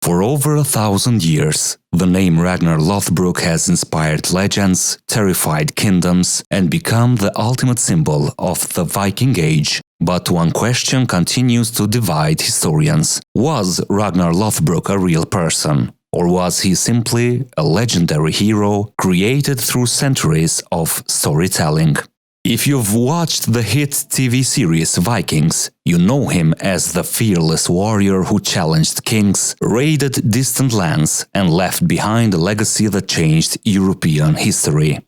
For over 1,000 years, the name Ragnar Lothbrok has inspired legends, terrified kingdoms, and become the ultimate symbol of the Viking Age. But one question continues to divide historians. Was Ragnar Lothbrok a real person? Or was he simply a legendary hero created through centuries of storytelling? If you've watched the hit TV series Vikings, you know him as the fearless warrior who challenged kings, raided distant lands, and left behind a legacy that changed European history.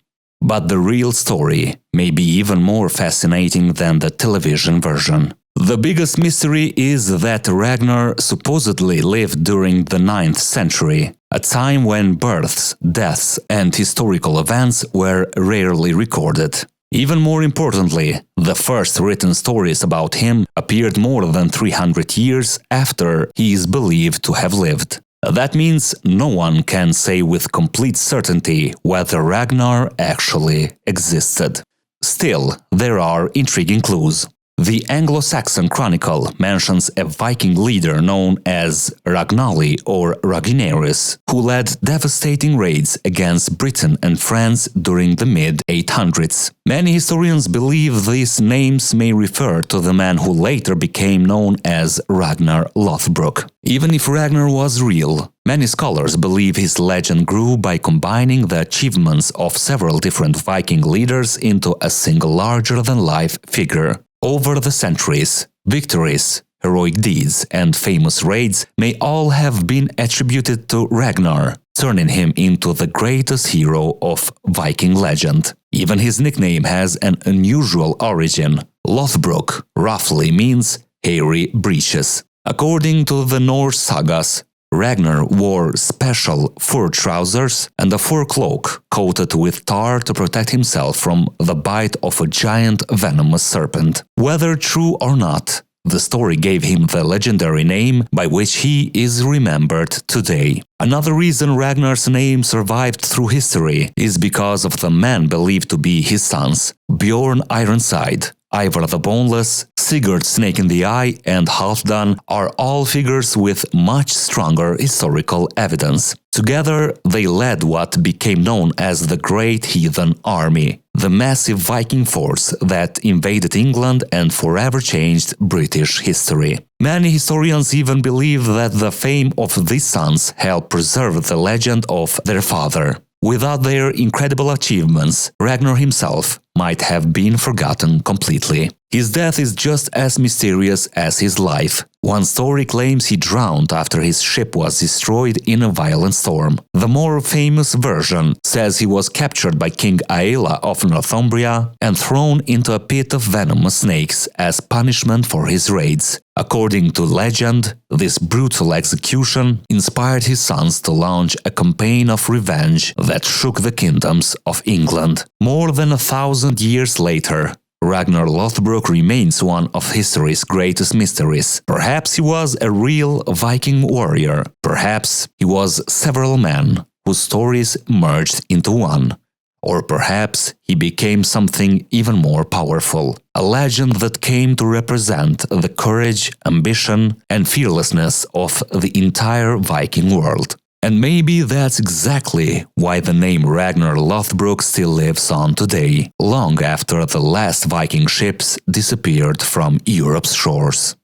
But the real story may be even more fascinating than the television version. The biggest mystery is that Ragnar supposedly lived during the 9th century, a time when births, deaths, and historical events were rarely recorded. Even more importantly, the first written stories about him appeared more than 300 years after he is believed to have lived. That means no one can say with complete certainty whether Ragnar actually existed. Still, there are intriguing clues. The Anglo-Saxon Chronicle mentions a Viking leader known as Ragnali or Raginarius, who led devastating raids against Britain and France during the mid-800s. Many historians believe these names may refer to the man who later became known as Ragnar Lothbrok. Even if Ragnar was real, many scholars believe his legend grew by combining the achievements of several different Viking leaders into a single larger-than-life figure. Over the centuries, victories, heroic deeds, and famous raids may all have been attributed to Ragnar, turning him into the greatest hero of Viking legend. Even his nickname has an unusual origin. Lothbrok roughly means hairy breeches. According to the Norse sagas, Ragnar wore special fur trousers and a fur cloak coated with tar to protect himself from the bite of a giant venomous serpent. Whether true or not, the story gave him the legendary name by which he is remembered today. Another reason Ragnar's name survived through history is because of the men believed to be his sons: Bjorn Ironside, Ivar the Boneless, Sigurd Snake in the Eye, and Halfdan are all figures with much stronger historical evidence. Together, they led what became known as the Great Heathen Army, the massive Viking force that invaded England and forever changed British history. Many historians even believe that the fame of these sons helped preserve the legend of their father. Without their incredible achievements, Ragnar himself might have been forgotten completely. His death is just as mysterious as his life. One story claims he drowned after his ship was destroyed in a violent storm. The more famous version says he was captured by King Aela of Northumbria and thrown into a pit of venomous snakes as punishment for his raids. According to legend, this brutal execution inspired his sons to launch a campaign of revenge that shook the kingdoms of England. More than 1,000 years later, Ragnar Lothbrok remains one of history's greatest mysteries. Perhaps he was a real Viking warrior. Perhaps he was several men whose stories merged into one. Or perhaps he became something even more powerful, a legend that came to represent the courage, ambition, and fearlessness of the entire Viking world. And maybe that's exactly why the name Ragnar Lothbrok still lives on today, long after the last Viking ships disappeared from Europe's shores.